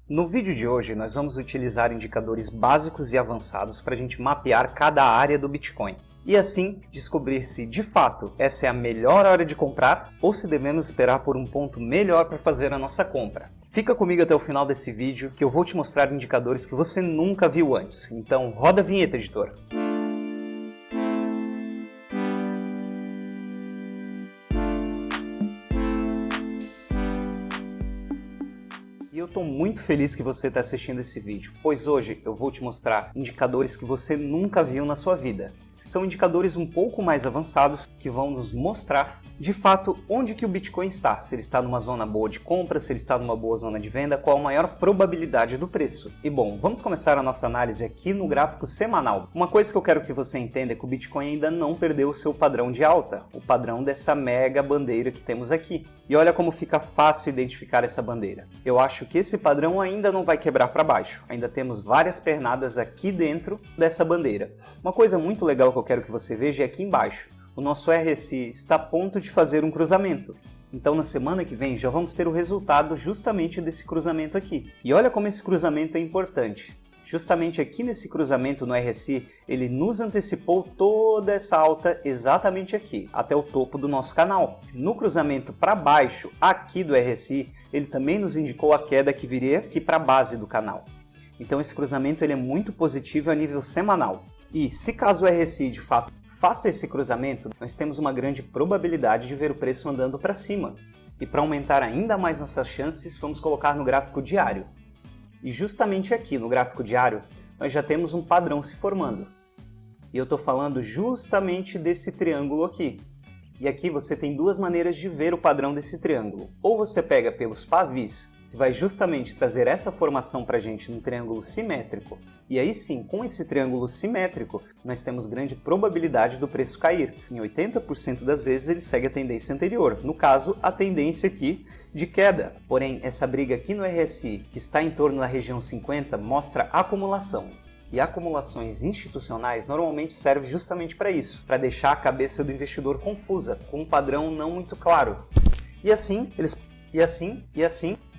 No vídeo de hoje, nós vamos utilizar indicadores básicos e avançados para a gente mapear cada área do Bitcoin e assim descobrir se, de fato, essa é a melhor hora de comprar ou se devemos esperar por um ponto melhor para fazer a nossa compra. Fica comigo até o final desse vídeo que eu vou te mostrar indicadores que você nunca viu antes. Então, roda a vinheta, editor! E eu estou muito feliz que você está assistindo esse vídeo, pois hoje eu vou te mostrar indicadores que você nunca viu na sua vida. São indicadores um pouco mais avançados que vão nos mostrar, de fato, onde que o Bitcoin está. Se ele está numa zona boa de compra, se ele está numa boa zona de venda, qual a maior probabilidade do preço. E bom, vamos começar a nossa análise aqui no gráfico semanal. Uma coisa que eu quero que você entenda é que o Bitcoin ainda não perdeu o seu padrão de alta, o padrão dessa mega bandeira que temos aqui. E olha como fica fácil identificar essa bandeira. Eu acho que esse padrão ainda não vai quebrar para baixo. Ainda temos várias pernadas aqui dentro dessa bandeira. Uma coisa muito legal que eu quero que você veja é aqui embaixo. O nosso RSI está a ponto de fazer um cruzamento. Então na semana que vem já vamos ter o resultado justamente desse cruzamento aqui. E olha como esse cruzamento é importante. Justamente aqui nesse cruzamento no RSI, ele nos antecipou toda essa alta exatamente aqui, até o topo do nosso canal. No cruzamento para baixo, aqui do RSI, ele também nos indicou a queda que viria aqui para a base do canal. Então esse cruzamento ele é muito positivo a nível semanal. E se caso o RSI de fato faça esse cruzamento, nós temos uma grande probabilidade de ver o preço andando para cima. E para aumentar ainda mais nossas chances, vamos colocar no gráfico diário. E justamente aqui no gráfico diário, nós já temos um padrão se formando. E eu estou falando justamente desse triângulo aqui. E aqui você tem duas maneiras de ver o padrão desse triângulo. Ou você pega pelos pavis, que vai justamente trazer essa formação para a gente num triângulo simétrico. E aí sim, com esse triângulo simétrico, nós temos grande probabilidade do preço cair. Em 80% das vezes ele segue a tendência anterior, no caso, a tendência aqui de queda. Porém, essa briga aqui no RSI, que está em torno da região 50, mostra acumulação. E acumulações institucionais normalmente servem justamente para isso, para deixar a cabeça do investidor confusa, com um padrão não muito claro. E assim,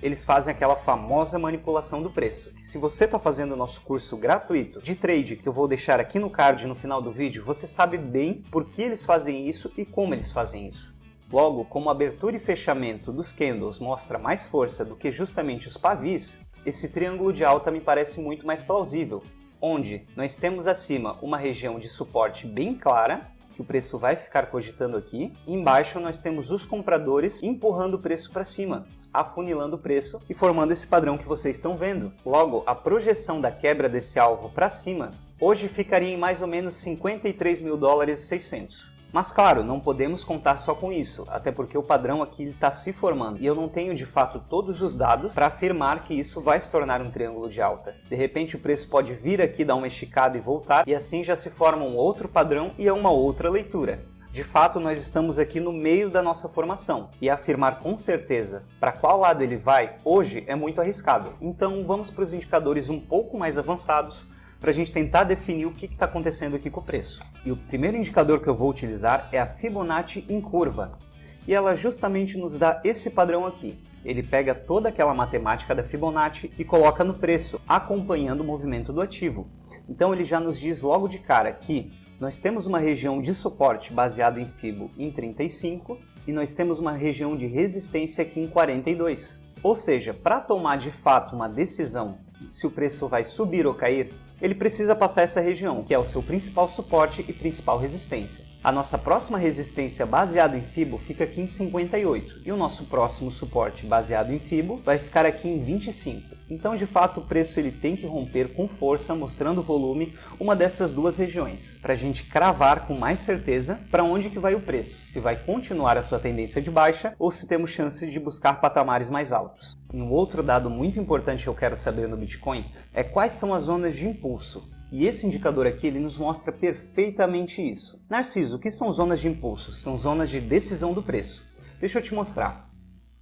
eles fazem aquela famosa manipulação do preço. E se você está fazendo o nosso curso gratuito de trade, que eu vou deixar aqui no card no final do vídeo, você sabe bem por que eles fazem isso e como eles fazem isso. Logo, como a abertura e fechamento dos candles mostra mais força do que justamente os pavis, esse triângulo de alta me parece muito mais plausível, onde nós temos acima uma região de suporte bem clara, que o preço vai ficar cogitando aqui, e embaixo nós temos os compradores empurrando o preço para cima, afunilando o preço e formando esse padrão que vocês estão vendo. Logo, a projeção da quebra desse alvo para cima hoje ficaria em mais ou menos 53 mil dólares e 600. Mas claro, não podemos contar só com isso, até porque o padrão aqui está se formando e eu não tenho de fato todos os dados para afirmar que isso vai se tornar um triângulo de alta. De repente o preço pode vir aqui, dar uma esticada e voltar, e assim já se forma um outro padrão e uma outra leitura. De fato, nós estamos aqui no meio da nossa formação, e afirmar com certeza para qual lado ele vai hoje é muito arriscado. Então vamos para os indicadores um pouco mais avançados, para a gente tentar definir o que está acontecendo aqui com o preço. E o primeiro indicador que eu vou utilizar é a Fibonacci em curva. E ela justamente nos dá esse padrão aqui. Ele pega toda aquela matemática da Fibonacci e coloca no preço, acompanhando o movimento do ativo. Então ele já nos diz logo de cara que nós temos uma região de suporte baseado em Fibo em 35 e nós temos uma região de resistência aqui em 42. Ou seja, para tomar de fato uma decisão se o preço vai subir ou cair, ele precisa passar essa região, que é o seu principal suporte e principal resistência. A nossa próxima resistência baseada em Fibo fica aqui em 58 e o nosso próximo suporte baseado em Fibo vai ficar aqui em 25. Então, de fato, o preço ele tem que romper com força, mostrando volume, uma dessas duas regiões, para a gente cravar com mais certeza para onde que vai o preço, se vai continuar a sua tendência de baixa ou se temos chance de buscar patamares mais altos. E um outro dado muito importante que eu quero saber no Bitcoin é quais são as zonas de impulso. E esse indicador aqui ele nos mostra perfeitamente isso. Narciso, o que são zonas de impulso? São zonas de decisão do preço. Deixa eu te mostrar.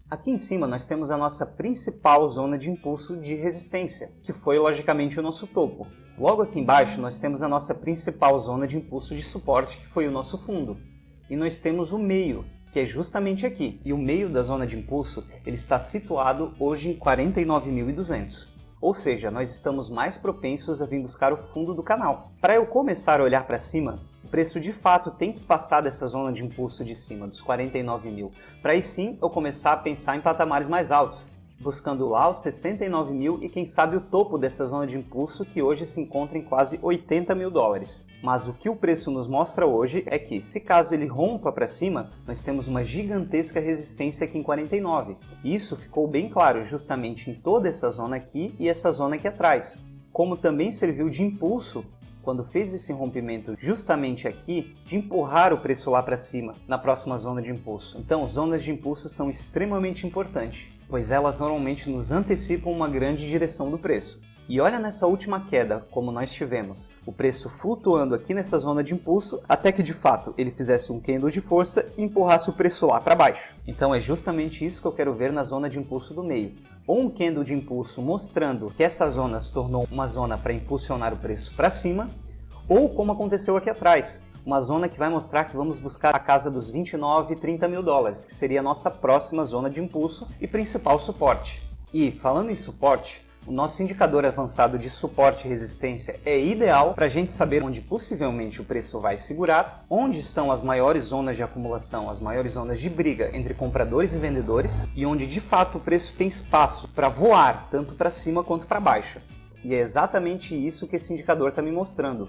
Aqui em cima nós temos a nossa principal zona de impulso de resistência, que foi logicamente o nosso topo. Logo aqui embaixo nós temos a nossa principal zona de impulso de suporte, que foi o nosso fundo. E nós temos o meio, que é justamente aqui. E o meio da zona de impulso ele está situado hoje em 49.200. Ou seja, nós estamos mais propensos a vir buscar o fundo do canal. Para eu começar a olhar para cima, o preço de fato tem que passar dessa zona de impulso de cima, dos 49 mil, para aí sim eu começar a pensar em patamares mais altos, buscando lá os 69 mil e quem sabe o topo dessa zona de impulso que hoje se encontra em quase 80 mil dólares. Mas o que o preço nos mostra hoje é que, se caso ele rompa para cima, nós temos uma gigantesca resistência aqui em 49. E isso ficou bem claro justamente em toda essa zona aqui e essa zona aqui atrás. Como também serviu de impulso quando fez esse rompimento justamente aqui, de empurrar o preço lá para cima, na próxima zona de impulso. Então, zonas de impulso são extremamente importantes, pois elas normalmente nos antecipam uma grande direção do preço. E olha nessa última queda, como nós tivemos, o preço flutuando aqui nessa zona de impulso, até que de fato ele fizesse um candle de força e empurrasse o preço lá para baixo. Então é justamente isso que eu quero ver na zona de impulso do meio. Ou um candle de impulso mostrando que essa zona se tornou uma zona para impulsionar o preço para cima, ou como aconteceu aqui atrás, uma zona que vai mostrar que vamos buscar a casa dos 29 e 30 mil dólares, que seria a nossa próxima zona de impulso e principal suporte. E falando em suporte, o nosso indicador avançado de suporte e resistência é ideal para a gente saber onde possivelmente o preço vai segurar, onde estão as maiores zonas de acumulação, as maiores zonas de briga entre compradores e vendedores e onde de fato o preço tem espaço para voar tanto para cima quanto para baixo. E é exatamente isso que esse indicador está me mostrando.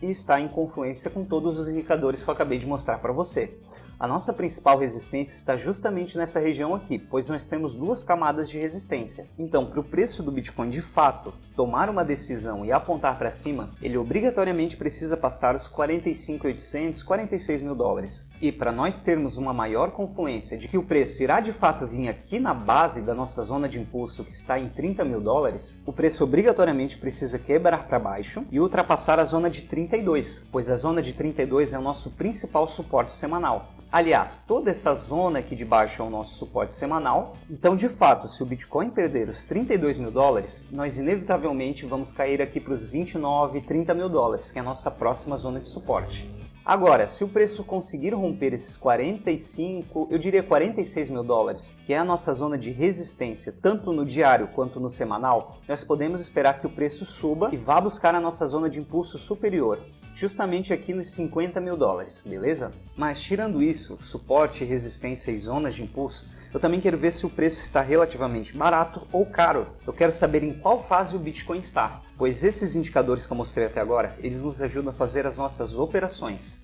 E está em confluência com todos os indicadores que eu acabei de mostrar para você. A nossa principal resistência está justamente nessa região aqui, pois nós temos duas camadas de resistência. Então, para o preço do Bitcoin de fato tomar uma decisão e apontar para cima, ele obrigatoriamente precisa passar os 45.800, 46 mil dólares. E para nós termos uma maior confluência de que o preço irá de fato vir aqui na base da nossa zona de impulso, que está em 30 mil dólares, o preço obrigatoriamente precisa quebrar para baixo e ultrapassar a zona de 32, pois a zona de 32 é o nosso principal suporte semanal. Aliás, toda essa zona aqui de baixo é o nosso suporte semanal. Então, de fato, se o Bitcoin perder os 32 mil dólares, nós inevitavelmente vamos cair aqui para os 29, 30 mil dólares, que é a nossa próxima zona de suporte. Agora, se o preço conseguir romper esses 45, eu diria 46 mil dólares, que é a nossa zona de resistência, tanto no diário quanto no semanal, nós podemos esperar que o preço suba e vá buscar a nossa zona de impulso superior, justamente aqui nos 50 mil dólares, beleza? Mas tirando isso, suporte, resistência e zonas de impulso, eu também quero ver se o preço está relativamente barato ou caro. Eu quero saber em qual fase o Bitcoin está, pois esses indicadores que eu mostrei até agora, eles nos ajudam a fazer as nossas operações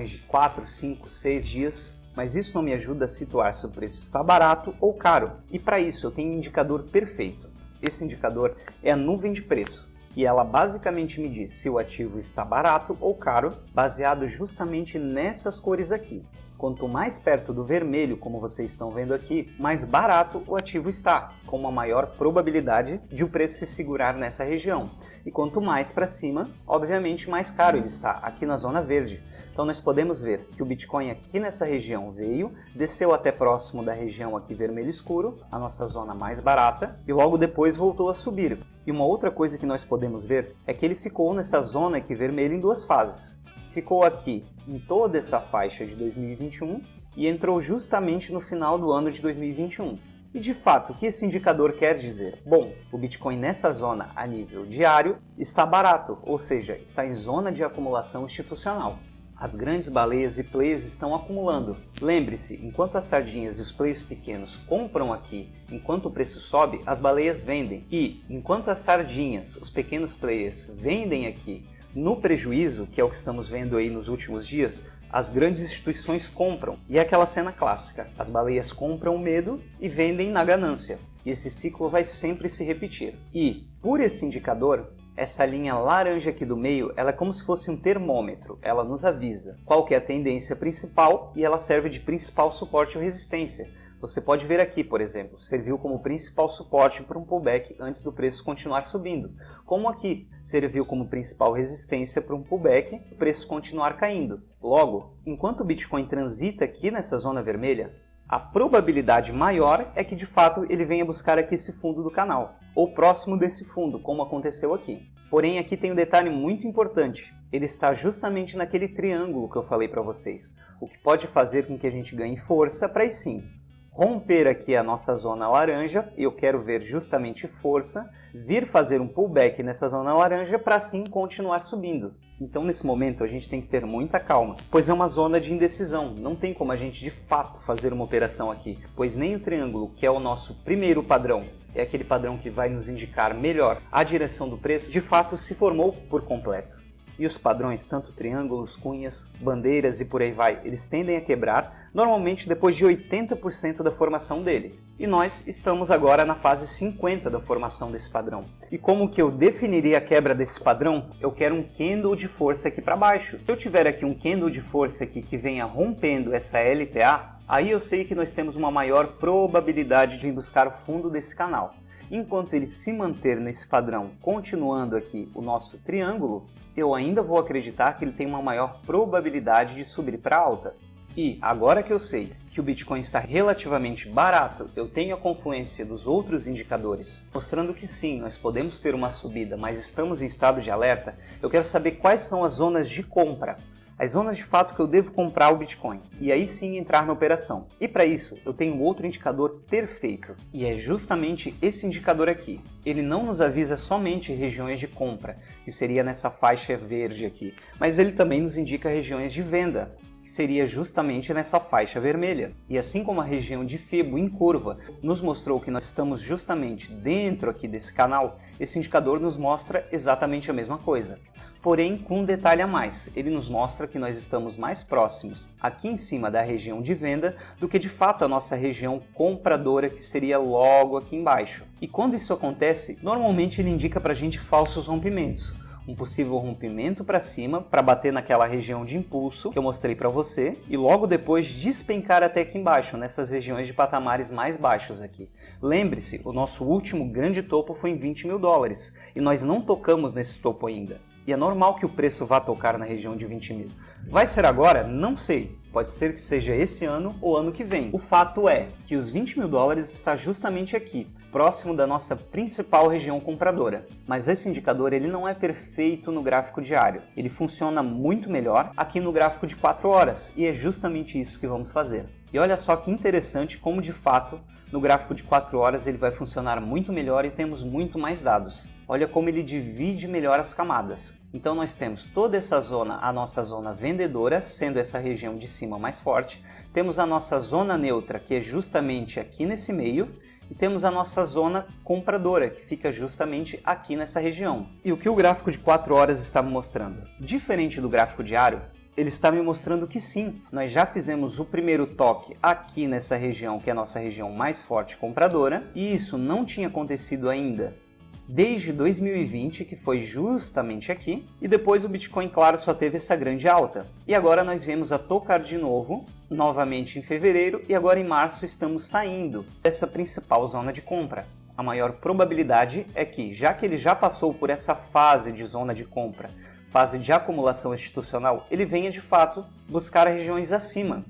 de 4, 5, 6 dias, mas isso não me ajuda a situar se o preço está barato ou caro. E para isso eu tenho um indicador perfeito. Esse indicador é a nuvem de preço. E ela basicamente me diz se o ativo está barato ou caro, baseado justamente nessas cores aqui. Quanto mais perto do vermelho, como vocês estão vendo aqui, mais barato o ativo está, com uma maior probabilidade de o preço se segurar nessa região. E quanto mais para cima, obviamente mais caro ele está, aqui na zona verde. Então nós podemos ver que o Bitcoin aqui nessa região veio, desceu até próximo da região aqui vermelho escuro, a nossa zona mais barata, e logo depois voltou a subir. E uma outra coisa que nós podemos ver é que ele ficou nessa zona aqui vermelha em duas fases. Ficou aqui em toda essa faixa de 2021 e entrou justamente no final do ano de 2021. E de fato, o que esse indicador quer dizer? Bom, o Bitcoin nessa zona a nível diário está barato, ou seja, está em zona de acumulação institucional. As grandes baleias e players estão acumulando. Lembre-se, enquanto as sardinhas e os players pequenos compram aqui, enquanto o preço sobe, as baleias vendem. E enquanto as sardinhas, os pequenos players, vendem aqui no prejuízo, que é o que estamos vendo aí nos últimos dias, as grandes instituições compram. E é aquela cena clássica, as baleias compram o medo e vendem na ganância. E esse ciclo vai sempre se repetir. E, por esse indicador, essa linha laranja aqui do meio, ela é como se fosse um termômetro, ela nos avisa qual que é a tendência principal e ela serve de principal suporte ou resistência. Você pode ver aqui, por exemplo, serviu como principal suporte para um pullback antes do preço continuar subindo. Como aqui, serviu como principal resistência para um pullback e o preço continuar caindo. Logo, enquanto o Bitcoin transita aqui nessa zona vermelha, a probabilidade maior é que de fato ele venha buscar aqui esse fundo do canal, ou próximo desse fundo, como aconteceu aqui. Porém, aqui tem um detalhe muito importante. Ele está justamente naquele triângulo que eu falei para vocês, o que pode fazer com que a gente ganhe força para aí sim romper aqui a nossa zona laranja, eu quero ver justamente força, vir fazer um pullback nessa zona laranja para assim continuar subindo. Então nesse momento a gente tem que ter muita calma, pois é uma zona de indecisão, não tem como a gente de fato fazer uma operação aqui, pois nem o triângulo, que é o nosso primeiro padrão, é aquele padrão que vai nos indicar melhor a direção do preço, de fato se formou por completo. E os padrões, tanto triângulos, cunhas, bandeiras e por aí vai, eles tendem a quebrar, normalmente depois de 80% da formação dele. E nós estamos agora na fase 50 da formação desse padrão. E como que eu definiria a quebra desse padrão? Eu quero um candle de força aqui para baixo. Se eu tiver aqui um candle de força aqui que venha rompendo essa LTA, aí eu sei que nós temos uma maior probabilidade de vir buscar o fundo desse canal. Enquanto ele se manter nesse padrão, continuando aqui o nosso triângulo, eu ainda vou acreditar que ele tem uma maior probabilidade de subir para alta. E agora que eu sei que o Bitcoin está relativamente barato, eu tenho a confluência dos outros indicadores, mostrando que sim, nós podemos ter uma subida, mas estamos em estado de alerta, eu quero saber quais são as zonas de compra. As zonas de fato que eu devo comprar o Bitcoin, e aí sim entrar na operação. E para isso, eu tenho outro indicador perfeito, e é justamente esse indicador aqui. Ele não nos avisa somente regiões de compra, que seria nessa faixa verde aqui, mas ele também nos indica regiões de venda, que seria justamente nessa faixa vermelha. E assim como a região de Fibonacci em curva nos mostrou que nós estamos justamente dentro aqui desse canal, esse indicador nos mostra exatamente a mesma coisa. Porém, com um detalhe a mais, ele nos mostra que nós estamos mais próximos aqui em cima da região de venda do que de fato a nossa região compradora, que seria logo aqui embaixo. E quando isso acontece, normalmente ele indica para a gente falsos rompimentos. Um possível rompimento para cima, para bater naquela região de impulso que eu mostrei para você, e logo depois despencar até aqui embaixo, nessas regiões de patamares mais baixos aqui. Lembre-se, o nosso último grande topo foi em 20 mil dólares, e nós não tocamos nesse topo ainda. E é normal que o preço vá tocar na região de 20 mil. Vai ser agora? Não sei. Pode ser que seja esse ano ou ano que vem. O fato é que os 20 mil dólares está justamente aqui, próximo da nossa principal região compradora. Mas esse indicador ele não é perfeito no gráfico diário. Ele funciona muito melhor aqui no gráfico de 4 horas. E é justamente isso que vamos fazer. E olha só que interessante como de fato no gráfico de 4 horas ele vai funcionar muito melhor e temos muito mais dados. Olha como ele divide melhor as camadas. Então nós temos toda essa zona, a nossa zona vendedora, sendo essa região de cima mais forte. Temos a nossa zona neutra, que é justamente aqui nesse meio. E temos a nossa zona compradora, que fica justamente aqui nessa região. E o que o gráfico de 4 horas está me mostrando? Diferente do gráfico diário, ele está me mostrando que sim, nós já fizemos o primeiro toque aqui nessa região, que é a nossa região mais forte compradora, e isso não tinha acontecido ainda desde 2020, que foi justamente aqui, e depois o Bitcoin, claro, só teve essa grande alta. E agora nós viemos a tocar de novo, novamente em fevereiro, e agora em março estamos saindo dessa principal zona de compra. A maior probabilidade é que, já que ele já passou por essa fase de zona de compra, fase de acumulação institucional, ele venha de fato buscar regiões acima.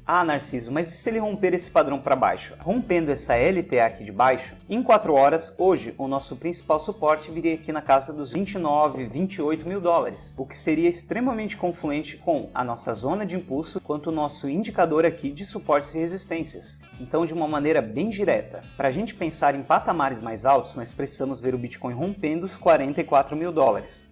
Ah, Narciso, mas e se ele romper esse padrão para baixo? Rompendo essa LTA aqui de baixo, em 4 horas, hoje, o nosso principal suporte viria aqui na casa dos 29, 28 mil dólares, o que seria extremamente confluente com a nossa zona de impulso, quanto o nosso indicador aqui de suportes e resistências. Então, de uma maneira bem direta, para a gente pensar em patamares mais altos, nós precisamos ver o Bitcoin rompendo os 44 mil dólares.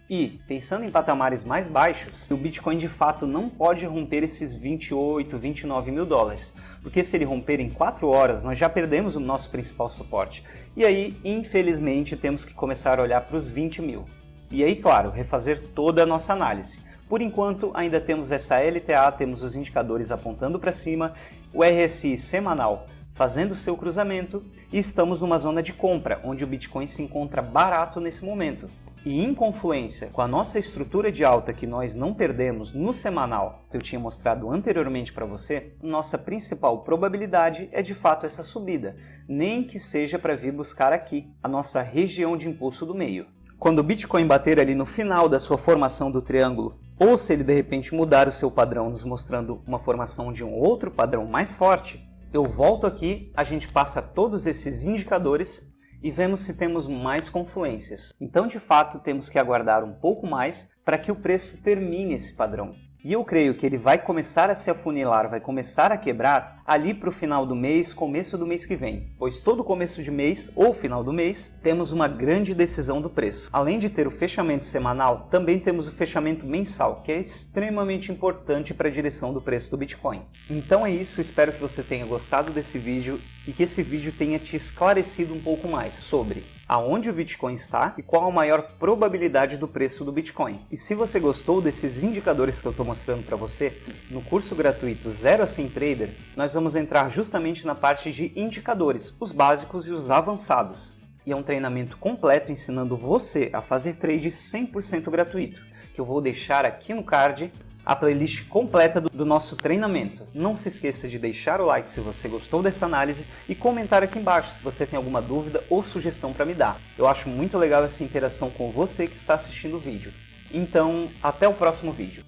E, pensando em patamares mais baixos, o Bitcoin de fato não pode romper esses 28, 29 mil dólares. Porque se ele romper em 4 horas, nós já perdemos o nosso principal suporte. E aí, infelizmente, temos que começar a olhar para os 20 mil. E aí, claro, refazer toda a nossa análise. Por enquanto, ainda temos essa LTA, temos os indicadores apontando para cima, o RSI semanal fazendo o seu cruzamento, e estamos numa zona de compra, onde o Bitcoin se encontra barato nesse momento. E em confluência com a nossa estrutura de alta que nós não perdemos no semanal, que eu tinha mostrado anteriormente para você, nossa principal probabilidade é de fato essa subida, nem que seja para vir buscar aqui a nossa região de impulso do meio. Quando o Bitcoin bater ali no final da sua formação do triângulo, ou se ele de repente mudar o seu padrão, nos mostrando uma formação de um outro padrão mais forte, eu volto aqui, a gente passa todos esses indicadores e vemos se temos mais confluências. Então, de fato, temos que aguardar um pouco mais para que o preço termine esse padrão. E eu creio que ele vai começar a se afunilar, vai começar a quebrar ali para o final do mês, começo do mês que vem. Pois todo começo de mês ou final do mês, temos uma grande decisão do preço. Além de ter o fechamento semanal, também temos o fechamento mensal, que é extremamente importante para a direção do preço do Bitcoin. Então é isso, espero que você tenha gostado desse vídeo e que esse vídeo tenha te esclarecido um pouco mais sobre aonde o Bitcoin está e qual a maior probabilidade do preço do Bitcoin. E se você gostou desses indicadores que eu estou mostrando para você, no curso gratuito 0 a 100 Trader, nós vamos entrar justamente na parte de indicadores, os básicos e os avançados. E é um treinamento completo ensinando você a fazer trade 100% gratuito, que eu vou deixar aqui no card a playlist completa do nosso treinamento. Não se esqueça de deixar o like se você gostou dessa análise e comentar aqui embaixo se você tem alguma dúvida ou sugestão para me dar. Eu acho muito legal essa interação com você que está assistindo o vídeo. Então, até o próximo vídeo.